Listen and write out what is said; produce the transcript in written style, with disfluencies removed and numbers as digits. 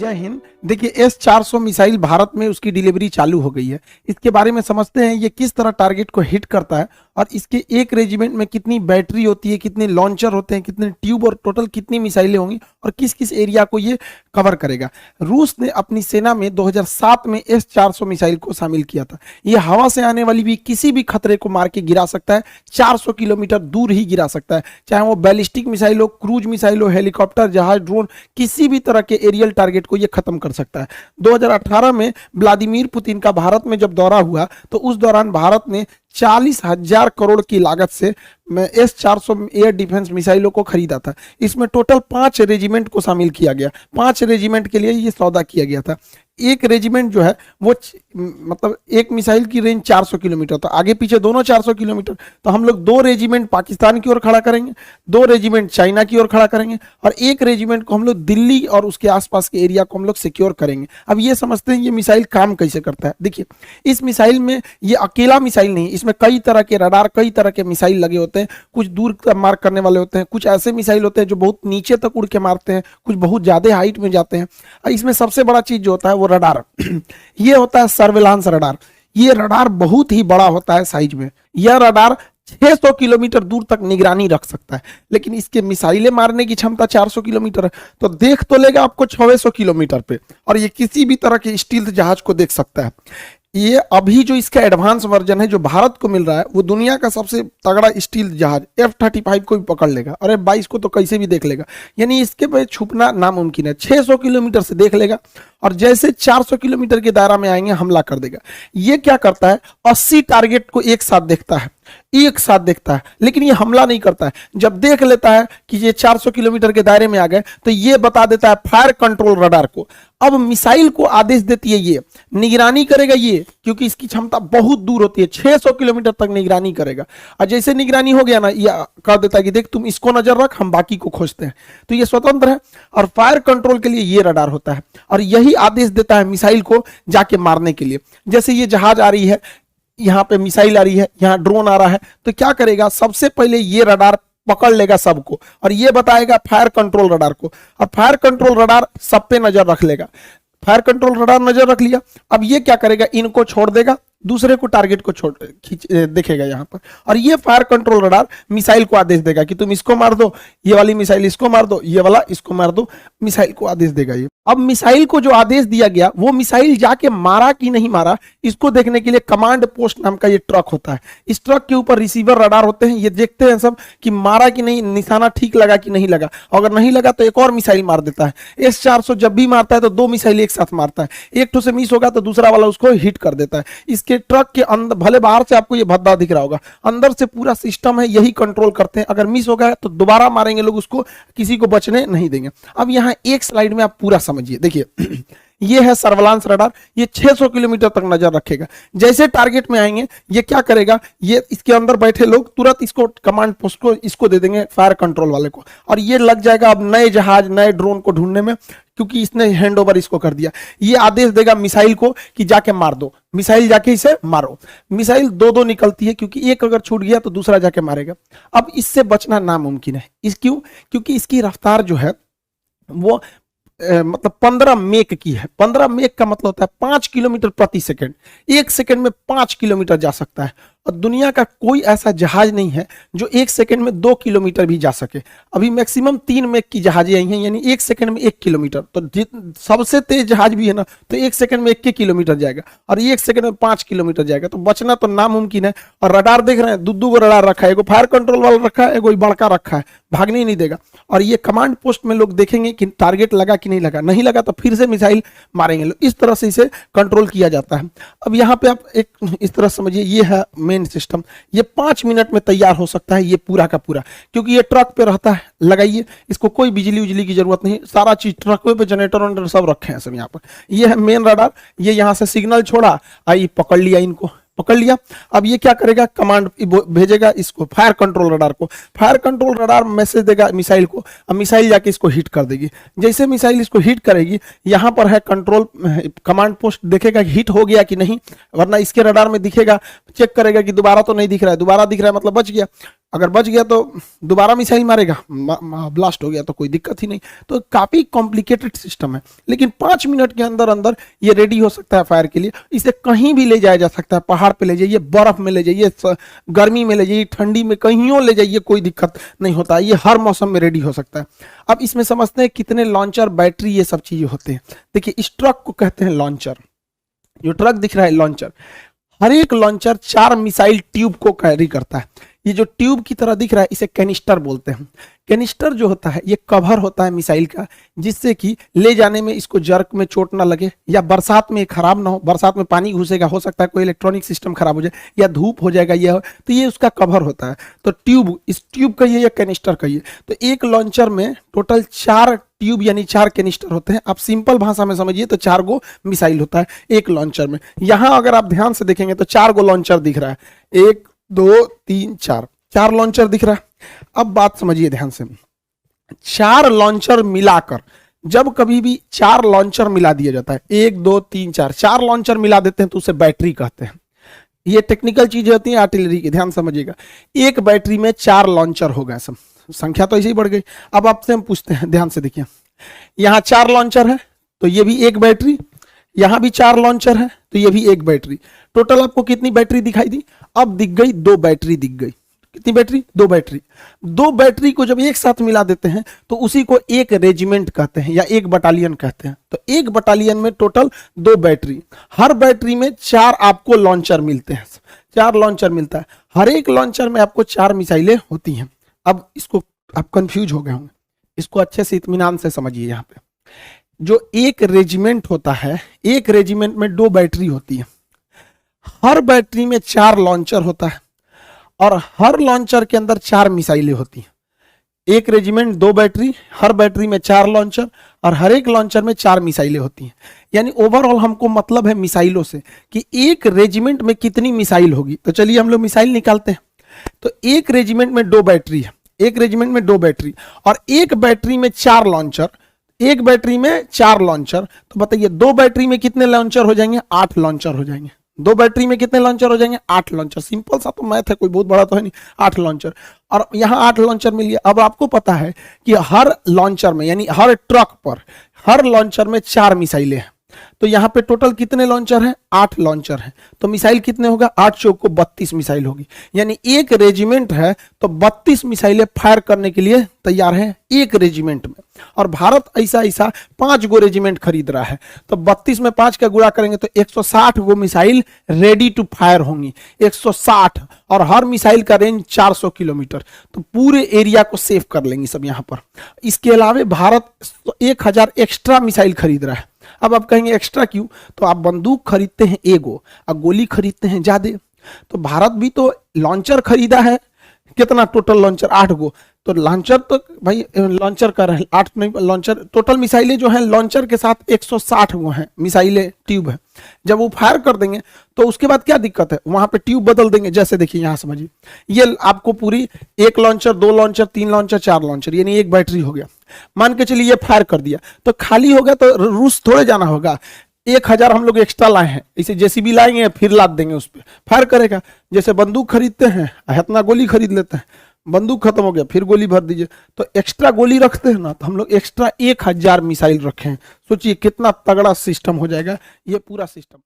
जय हिंद। देखिए S-400 missile Bharat में उसकी डिलीवरी चालू हो गई है। इसके बारे में समझते हैं ये किस तरह टारगेट को हिट करता है और इसके एक रेजिमेंट में कितनी बैटरी होती है, कितने लॉन्चर होते हैं, कितने ट्यूब और टोटल कितनी मिसाइलें होंगी और किस किस एरिया को ये कवर करेगा। रूस ने अपनी सेना में 2007 में S-400 मिसाइल को शामिल किया था। ये हवा से आने वाली भी किसी भी खतरे को मार के गिरा सकता है, 400 किलोमीटर दूर ही गिरा सकता है, चाहे वो बैलिस्टिक मिसाइल हो, क्रूज मिसाइल हो, हेलीकॉप्टर, जहाज, ड्रोन, किसी भी तरह के एरियल टारगेट को ये खत्म कर सकता है। 2018 में व्लादिमीर पुतिन का भारत में जब दौरा हुआ तो उस दौरान भारत ने 40,000 करोड़ की लागत से S-400 एयर डिफेंस मिसाइलों को खरीदा था। इसमें टोटल 5 रेजिमेंट को शामिल किया गया। 5 रेजिमेंट के लिए ये सौदा किया गया था। एक रेजिमेंट जो है वो मतलब एक मिसाइल की रेंज 400 किलोमीटर, तो आगे पीछे दोनों 400 किलोमीटर, तो हम लोग 2 रेजिमेंट पाकिस्तान की ओर खड़ा करेंगे, 2 रेजिमेंट चाइना की ओर खड़ा करेंगे और एक रेजिमेंट को हम लोग दिल्ली और उसके आसपास के एरिया को हम लोग सिक्योर करेंगे। अब ये समझते हैं ये मिसाइल काम कैसे करता है। देखिए इस मिसाइल में ये अकेला मिसाइल नहीं, इसमें कई तरह के रडार, कई तरह के मिसाइल लगे होते हैं। कुछ दूर मार करने वाले होते हैं, कुछ ऐसे मिसाइल होते हैं जो बहुत नीचे तक उड़ के मारते हैं, कुछ बहुत ज्यादा हाइट में जाते हैं। इसमें सबसे बड़ा चीज जो होता है वो रडार ये होता है सर्विलांस रडार। ये रडार बहुत ही बड़ा होता है साइज में। यह रडार 600 किलोमीटर दूर तक निगरानी रख सकता है, लेकिन इसके मिसाइलें मारने की क्षमता 400 किलोमीटर है, तो देख तो लेगा आपको 600 किलोमीटर पे, और ये किसी भी तरह के स्टील्थ जहाज को देख सकता है। ये अभी जो इसका एडवांस वर्जन है जो भारत को मिल रहा है वो दुनिया का सबसे तगड़ा स्टील जहाज F-35 को भी पकड़ लेगा और F-22 को तो कैसे भी देख लेगा, यानी इसके पे छुपना नामुमकिन है। 600 किलोमीटर से देख लेगा और जैसे 400 किलोमीटर के दायरा में आएंगे हमला कर देगा। ये क्या करता है, 80 टारगेट को एक साथ देखता है, लेकिन ये हमला नहीं करता है। जब देख लेता है कि ये 400 किलोमीटर के दायरे में आ गए तो ये बता देता है फायर कंट्रोल रडार को। अब मिसाइल को आदेश देती है, ये निगरानी करेगा ये, क्योंकि इसकी क्षमता बहुत दूर होती है, 600 किलोमीटर तक निगरानी करेगा। और जैसे निगरानी हो गया ना, ये कर देता है कि देख तुम इसको नजर रख, हम बाकी को खोजते हैं। तो ये स्वतंत्र है और फायर कंट्रोल के लिए ये रडार होता है और यही आदेश देता है मिसाइल को जाके मारने के लिए। जैसे ये जहाज आ रही है, यहाँ पे मिसाइल आ रही है, यहाँ ड्रोन आ रहा है, तो क्या करेगा, सबसे पहले ये रडार पकड़ लेगा सबको और ये बताएगा फायर कंट्रोल रडार को, और फायर कंट्रोल रडार सब पे नजर रख लेगा। फायर कंट्रोल रडार नजर रख लिया, अब ये क्या करेगा, इनको छोड़ देगा, दूसरे को टारगेट को छोड़ देखेगा यहाँ पर, और ये फायर कंट्रोल रडार मिसाइल को आदेश देगा कि तुम इसको मार दो, ये वाली मिसाइल इसको मार दो, ये वाला इसको मार दो, मिसाइल को आदेश देगा ये। अब मिसाइल को जो आदेश दिया गया वो मिसाइल जाके मारा कि नहीं मारा इसको देखने के लिए कमांड पोस्ट नाम का ये ट्रक होता है। इस ट्रक के ऊपर रिसीवर रडार होते हैं, ये देखते हैं सब कि मारा कि नहीं, निशाना ठीक लगा कि नहीं लगा। अगर नहीं लगा तो एक और मिसाइल मार देता है। S-400 जब भी मारता है तो 2 मिसाइल एक साथ मारता है, एक ठो से मिस होगा तो दूसरा वाला उसको हिट कर देता है। इसके ट्रक के अंदर, भले बाहर से आपको ये भद्दा दिख रहा होगा, अंदर से पूरा सिस्टम है, यही कंट्रोल करते हैं। अगर मिस हो गया तो दोबारा मारेंगे लोग उसको, किसी को बचने नहीं देंगे। अब यहाँ एक स्लाइड में आप पूरा समझिए। देखिए ये है सर्विलांस रडार, ये 600 किलोमीटर तक नजर रखेगा। जैसे टारगेट में आएंगे ये क्या करेगा, ये इसके अंदर बैठे लोग तुरंत इसको कमांड पोस्ट को इसको दे देंगे फायर कंट्रोल वाले को, और ये लग जाएगा अब नए जहाज, नए ड्रोन को ढूंढने में, क्योंकि इसने हैंड ओवर इसको कर दिया। ये आदेश देगा मिसाइल को कि जाके मार दो, मिसाइल जाके इसे मारो। मिसाइल 2-2 निकलती है, क्योंकि एक अगर छूट गया तो दूसरा जाके मारेगा। अब इससे बचना नामुमकिन है। क्यों? क्योंकि इसकी रफ्तार जो है वो मतलब 15 मेक की है। 15 मेक का मतलब होता है 5 किलोमीटर प्रति सेकंड। 1 सेकंड में 5 किलोमीटर जा सकता है, और दुनिया का कोई ऐसा जहाज नहीं है जो 1 सेकंड में 2 किलोमीटर भी जा सके। अभी मैक्सिमम 3 मेक की जहाजें आई हैं, यानी 1 सेकंड में 1 किलोमीटर। तो सबसे तेज जहाज भी है ना, तो 1 सेकंड में 1 किलोमीटर जाएगा, और 1 सेकंड में 5 किलोमीटर जाएगा। तो बचना तो नामुमकिन है। और रडार देख रहे हैं, 2 गो रडार रखा है, एगो फायर कंट्रोल वाला रखा है, एगो बड़का रखा है, भागने ही नहीं देगा। और ये कमांड पोस्ट में लोग देखेंगे कि टारगेट लगा कि नहीं लगा, नहीं लगा तो फिर से मिसाइल मारेंगे लोग। इस तरह से इसे कंट्रोल किया जाता है। अब यहाँ पे आप एक इस तरह समझिए, ये है मेन सिस्टम। ये 5 मिनट में तैयार हो सकता है ये पूरा का पूरा, क्योंकि ये ट्रक पे रहता है। लगाइए, इसको कोई बिजली उजली की जरूरत नहीं, सारा चीज ट्रक पे जनरेटर वनरेटर सब रखे हैं सब यहाँ पर। ये है मेन रडार, ये यहाँ से सिग्नल छोड़ा, आई पकड़ लिया, इनको पकड़ लिया। अब ये क्या करेगा, कमांड भेजेगा इसको फायर कंट्रोल रडार को। फायर कंट्रोल रडार मैसेज देगा मिसाइल को, अब मिसाइल जाके इसको हिट कर देगी। जैसे मिसाइल इसको हिट करेगी, यहाँ पर है कंट्रोल कमांड पोस्ट, देखेगा हिट हो गया कि नहीं, वरना इसके रडार में दिखेगा, चेक करेगा कि दोबारा तो नहीं दिख रहा है, दोबारा दिख रहा है मतलब बच गया। अगर बच गया तो दोबारा मिसाइल मारेगा, ब्लास्ट हो गया तो कोई दिक्कत ही नहीं। तो काफी कॉम्प्लिकेटेड सिस्टम है, लेकिन 5 मिनट के अंदर अंदर ये रेडी हो सकता है फायर के लिए। इसे कहीं भी ले जाया जा सकता है, पहाड़ पे ले जाइए, बर्फ में ले जाइए, गर्मी में ले जाइए, ठंडी में, कहीं ले जाइए, कोई दिक्कत नहीं होता, ये हर मौसम में रेडी हो सकता है। अब इसमें समझते हैं कितने लॉन्चर, बैटरी, ये सब चीजें होते हैं। देखिए इस ट्रक को कहते हैं लॉन्चर, जो ट्रक दिख रहा है लॉन्चर। हर एक लॉन्चर 4 मिसाइल ट्यूब को कैरी करता है। ये जो ट्यूब की तरह दिख रहा है इसे कैनिस्टर बोलते हैं। कैनिस्टर जो होता है ये कवर होता है मिसाइल का, जिससे कि ले जाने में इसको जर्क में चोट ना लगे, या बरसात में खराब ना हो, बरसात में पानी घुसेगा, हो सकता है कोई इलेक्ट्रॉनिक सिस्टम खराब हो जाए, या धूप हो जाएगा, ये तो ये उसका कवर होता है। तो ट्यूब, इस ट्यूब कहिए या कैनिस्टर कहिए। तो एक लॉन्चर में टोटल 4 ट्यूब यानी 4 कैनिस्टर होते हैं। आप सिंपल भाषा में समझिए तो 4 गो मिसाइल होता है एक लॉन्चर में। यहां अगर आप ध्यान से देखेंगे तो 4 गो लॉन्चर दिख रहा है, 1 2 3 4 लॉन्चर दिख रहा है। अब बात समझिए ध्यान से, 4 लॉन्चर मिलाकर, जब कभी भी 4 लॉन्चर मिला दिया जाता है, 1 2 3 4 लॉन्चर मिला देते हैं तो उसे बैटरी कहते हैं। ये टेक्निकल चीजें होती हैं आर्टिलरी की, ध्यान समझिएगा। एक बैटरी में 4 लॉन्चर हो गए, सब संख्या तो ऐसे ही बढ़ गई। अब आपसे हम पूछते हैं, ध्यान से देखिए, यहां 4 लॉन्चर है तो ये भी एक बैटरी, यहां भी 4 लॉन्चर है तो ये भी एक बैटरी। टोटल आपको कितनी बैटरी दिखाई दी? अब दिख गई 2 बैटरी दिख गई। कितनी बैटरी? 2 बैटरी। 2 बैटरी को जब एक साथ मिला देते हैं तो उसी को एक रेजिमेंट कहते हैं या एक बटालियन कहते हैं। तो एक बटालियन में टोटल 2 बैटरी, हर बैटरी में 4 आपको लॉन्चर मिलते हैं, 4 लॉन्चर मिलता है। हर एक लॉन्चर में आपको 4 मिसाइलें होती हैं। अब इसको आप कंफ्यूज हो गए होंगे, इसको अच्छे से इत्मीनान से समझिए। यहाँ पे जो एक रेजिमेंट होता है, एक रेजिमेंट में 2 बैटरी होती है, हर बैटरी में 4 लॉन्चर होता है और हर लॉन्चर के अंदर 4 मिसाइलें होती हैं। एक रेजिमेंट 2 बैटरी, हर बैटरी में 4 लॉन्चर और हर एक लॉन्चर में 4 मिसाइलें होती हैं। यानी ओवरऑल हमको मतलब है मिसाइलों से कि एक रेजिमेंट में कितनी मिसाइल होगी। तो चलिए हम लोग मिसाइल निकालते हैं। तो एक रेजिमेंट में 2 बैटरी है, एक रेजिमेंट में 2 बैटरी और एक बैटरी में 4 लॉन्चर, एक बैटरी में 4 लॉन्चर। तो बताइए 2 बैटरी में कितने लॉन्चर हो जाएंगे? 8 लॉन्चर हो जाएंगे। 2 बैटरी में कितने लॉन्चर हो जाएंगे? 8 लॉन्चर। सिंपल सा तो मैथ है, कोई बहुत बड़ा तो है नहीं। 8 लॉन्चर, और यहां 8 लॉन्चर मिल गया। अब आपको पता है कि हर लॉन्चर में यानी हर ट्रक पर, हर लॉन्चर में 4 मिसाइलें हैं। तो यहां पे टोटल कितने लॉन्चर हैं? 8 लॉन्चर हैं। तो मिसाइल कितने होगा? 8 चौक को 32 मिसाइल होगी। यानी एक रेजिमेंट है तो 32 मिसाइलें फायर करने के लिए तैयार है एक रेजिमेंट में। और भारत ऐसा 5 गो रेजिमेंट खरीद रहा है, तो 32 में 5 का गुणा करेंगे तो 160 गो मिसाइल रेडी टू फायर होंगी। 160, और हर मिसाइल का रेंज 400 किलोमीटर। तो पूरे एरिया को सेव कर लेंगे सब यहाँ पर। इसके अलावा भारत 1000 एक्स्ट्रा मिसाइल खरीद रहा है। अब आप कहेंगे एक्स्ट्रा क्यों? तो आप बंदूक खरीदते हैं एगो और गोली खरीदते हैं ज्यादा। तो भारत भी तो लॉन्चर खरीदा है, कितना टोटल लॉन्चर? 8 गो। तो लॉन्चर तो भाई लॉन्चर का 8 नहीं, लॉन्चर टोटल मिसाइलें जो हैं लॉन्चर के साथ 160 गो हैं मिसाइलें, ट्यूब है। जब वो फायर कर देंगे तो उसके बाद क्या दिक्कत है? वहां पे ट्यूब बदल देंगे। जैसे देखिए यहाँ समझिए, ये आपको पूरी 1 लॉन्चर, 2 लॉन्चर, 3 लॉन्चर, 4 लॉन्चर, यानी एक बैटरी हो गया। मान के चलिए ये फायर कर दिया तो खाली हो गया, तो रूस थोड़े जाना होगा। 1000 हम लोग एक्स्ट्रा लाए हैं, इसे जेसीबी लाएंगे फिर लाद देंगे, उस पर फायर करेगा। जैसे बंदूक खरीदते हैं, इतना गोली खरीद लेते हैं, बंदूक खत्म हो गया फिर गोली भर दीजिए। तो एक्स्ट्रा गोली रखते हैं ना, तो हम लोग एक्स्ट्रा 1000 मिसाइल रखे हैं। सोचिए कितना तगड़ा सिस्टम हो जाएगा ये पूरा सिस्टम।